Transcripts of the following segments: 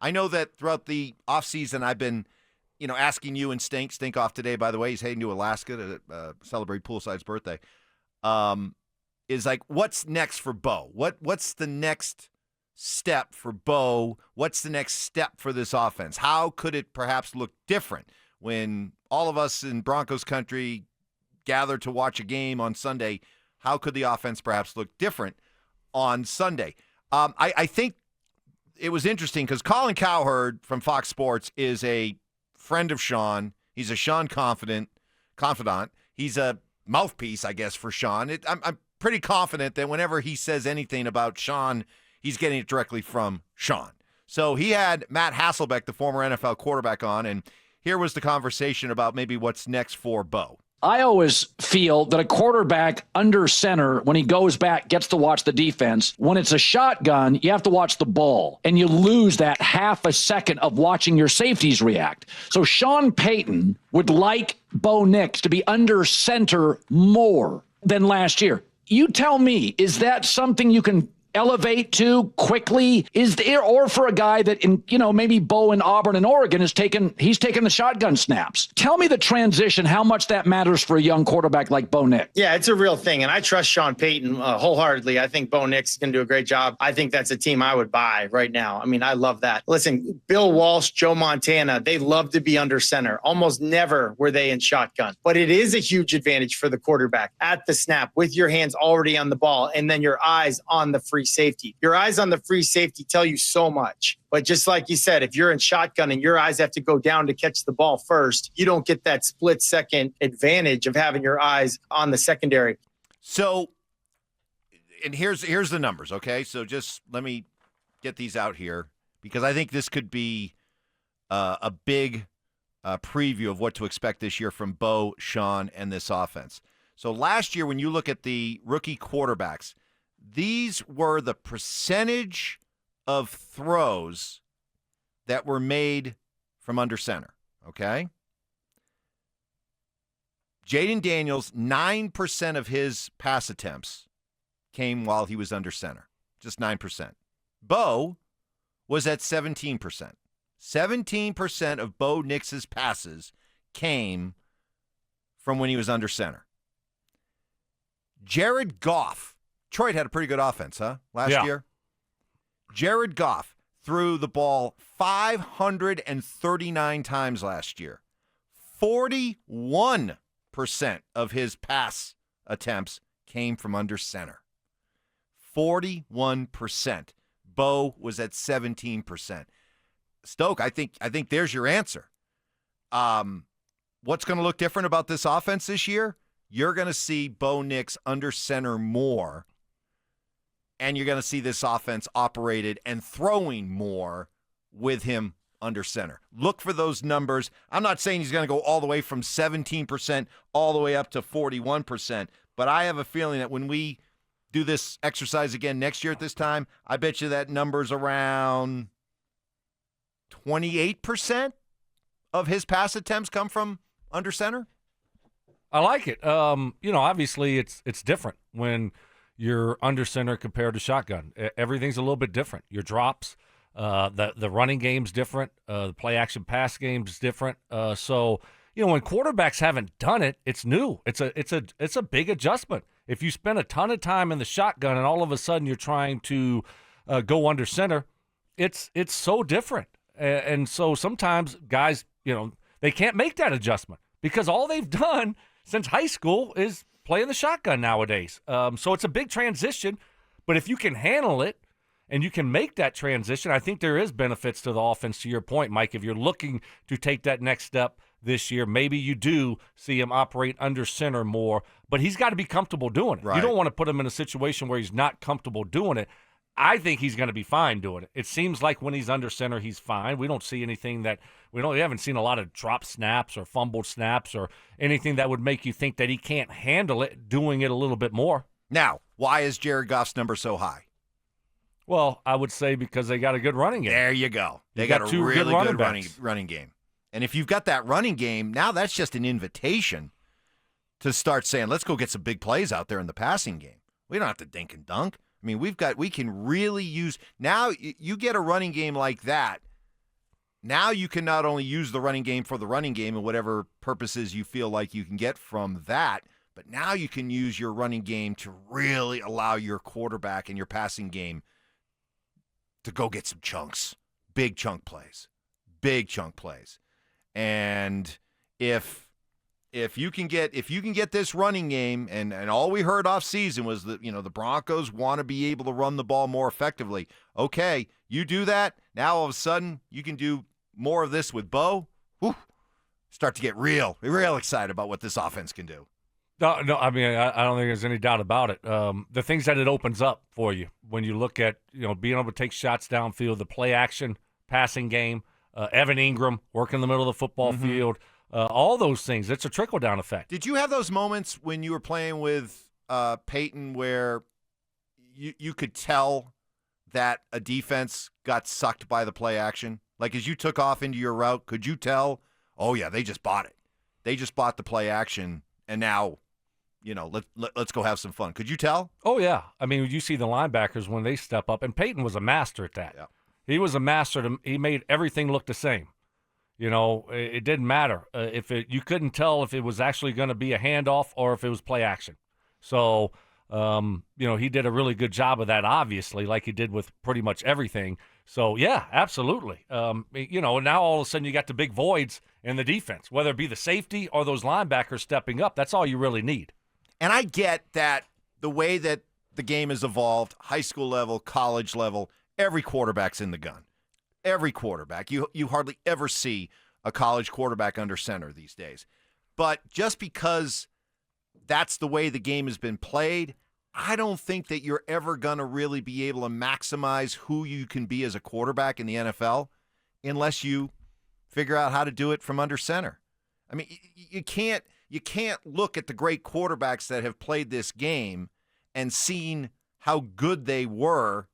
I know that throughout the offseason I've been, asking you and Stink off today, by the way. He's heading to Alaska to celebrate Poolside's birthday. Is like, what's next for Bo? What's the next step for Bo? What's the next step for this offense? How could it perhaps look different when all of us in Broncos country gather to watch a game on Sunday? How could the offense perhaps look different on Sunday? I think it was interesting because Colin Cowherd from Fox Sports is a friend of Sean. He's a Sean confidant. He's a mouthpiece, I guess, for Sean. I'm pretty confident that whenever he says anything about Sean, he's getting it directly from Sean. So he had Matt Hasselbeck, the former NFL quarterback, on, and here was the conversation about maybe what's next for Bo. I always feel that a quarterback under center, when he goes back, gets to watch the defense. When it's a shotgun, you have to watch the ball, and you lose that half a second of watching your safeties react. So Sean Payton would like Bo Nix to be under center more than last year. You tell me, is that something you can elevate to quickly? Is there, or for a guy that in, maybe Bo in Auburn and Oregon he's taken the shotgun snaps. Tell me the transition, how much that matters for a young quarterback like Bo Nix. Yeah, it's a real thing. And I trust Sean Payton wholeheartedly. I think Bo Nix can do a great job. I think that's a team I would buy right now. I mean, I love that. Listen, Bill Walsh, Joe Montana, they love to be under center. Almost never were they in shotgun. But it is a huge advantage for the quarterback at the snap with your hands already on the ball and then your eyes on the free safety. Your eyes on the free safety tell you so much. But just like you said, if you're in shotgun and your eyes have to go down to catch the ball first, you don't get that split second advantage of having your eyes on the secondary. So, and here's the numbers, okay? So just let me get these out here because I think this could be a big preview of what to expect this year from Bo, Sean, and this offense. So last year, when you look at the rookie quarterbacks, these were the percentage of throws that were made from under center, okay? Jaden Daniels, 9% of his pass attempts came while he was under center, just 9%. Bo was at 17%. 17% of Bo Nix's passes came from when he was under center. Jared Goff, Detroit had a pretty good offense, last year? Jared Goff threw the ball 539 times last year. 41% of his pass attempts came from under center. 41%. Bo was at 17%. Stoke, I think there's your answer. What's going to look different about this offense this year? You're going to see Bo Nix under center more. And you're going to see this offense operated and throwing more with him under center. Look for those numbers. I'm not saying he's going to go all the way from 17% all the way up to 41%, but I have a feeling that when we do this exercise again next year at this time, I bet you that number's around 28% of his pass attempts come from under center. I like it. Obviously it's different when you're under center compared to shotgun. Everything's a little bit different. Your drops, the running game's different. The play action pass game's different. So when quarterbacks haven't done it, it's new. It's a big adjustment. If you spend a ton of time in the shotgun and all of a sudden you're trying to go under center, it's so different. And so sometimes guys, they can't make that adjustment because all they've done since high school is playing the shotgun nowadays. So it's a big transition, but if you can handle it and you can make that transition, I think there is benefits to the offense, to your point, Mike. If you're looking to take that next step this year, maybe you do see him operate under center more, but he's got to be comfortable doing it. Right. You don't want to put him in a situation where he's not comfortable doing it. I think he's going to be fine doing it. It seems like when he's under center, he's fine. We don't see anything we haven't seen a lot of drop snaps or fumbled snaps or anything that would make you think that he can't handle it, doing it a little bit more. Now, why is Jared Goff's number so high? Well, I would say because they got a good running game. There you go. They got a really good running game. And if you've got that running game, now that's just an invitation to start saying, let's go get some big plays out there in the passing game. We don't have to dink and dunk. I mean, we can really use – now you get a running game like that, now you can not only use the running game for the running game and whatever purposes you feel like you can get from that, but now you can use your running game to really allow your quarterback and your passing game to go get some chunks, big chunk plays. And if you can get this running game, and all we heard off season was that, the Broncos want to be able to run the ball more effectively. Okay, you do that. Now all of a sudden you can do more of this with Bo. Whew, start to get real excited about what this offense can do. No, I mean, I don't think there's any doubt about it. The things that it opens up for you when you look at, being able to take shots downfield, the play action, passing game, Evan Ingram working in the middle of the football field, all those things. It's a trickle-down effect. Did you have those moments when you were playing with Payton where you could tell that a defense got sucked by the play action? Like as you took off into your route, could you tell, oh, yeah, they just bought it. They just bought the play action, and now – let's go have some fun. Could you tell? Oh, yeah. I mean, you see the linebackers when they step up, and Payton was a master at that. Yeah. He was a master. He made everything look the same. It didn't matter. You couldn't tell if it was actually going to be a handoff or if it was play action. So, he did a really good job of that, obviously, like he did with pretty much everything. So, yeah, absolutely. Now all of a sudden you got the big voids in the defense, whether it be the safety or those linebackers stepping up. That's all you really need. And I get that the way that the game has evolved, high school level, college level, every quarterback's in the gun. Every quarterback. You hardly ever see a college quarterback under center these days. But just because that's the way the game has been played, I don't think that you're ever going to really be able to maximize who you can be as a quarterback in the NFL unless you figure out how to do it from under center. I mean, you can't look at the great quarterbacks that have played this game and seen how good they were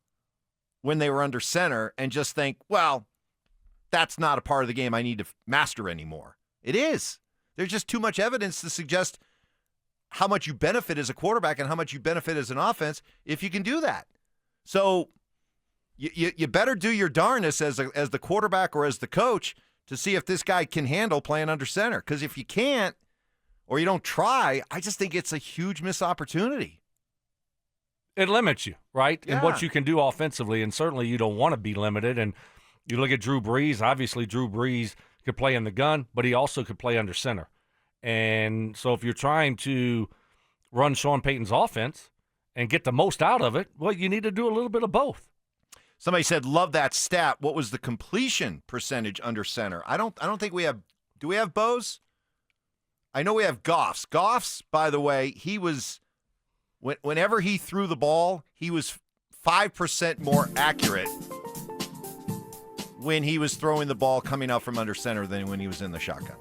when they were under center and just think, well, that's not a part of the game I need to master anymore. It is. There's just too much evidence to suggest how much you benefit as a quarterback and how much you benefit as an offense if you can do that. So you better do your darnest as the quarterback or as the coach to see if this guy can handle playing under center. Because if you can't or you don't try, I just think it's a huge missed opportunity. It limits you, right? Yeah. And what you can do offensively, and certainly you don't want to be limited. And you look at Drew Brees, obviously Drew Brees could play in the gun, but he also could play under center. And so if you're trying to run Sean Payton's offense and get the most out of it, well, you need to do a little bit of both. Somebody said, love that stat. What was the completion percentage under center? I don't think we have. Do we have Bo's? I know we have Goff's. Goff's, by the way, he was, whenever he threw the ball, he was 5% more accurate when he was throwing the ball coming out from under center than when he was in the shotgun.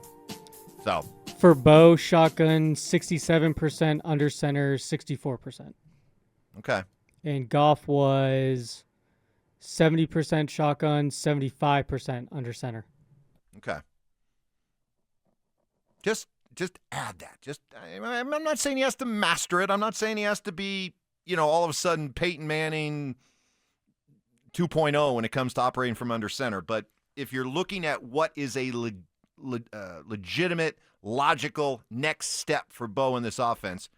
So for Bo, shotgun 67%, under center 64%. Okay. And Goff was 70% shotgun, 75% under center. Okay. Just add that. I'm not saying he has to master it. I'm not saying he has to be, all of a sudden Peyton Manning 2.0 when it comes to operating from under center. But if you're looking at what is a legitimate, logical next step for Bo in this offense,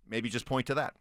maybe just point to that.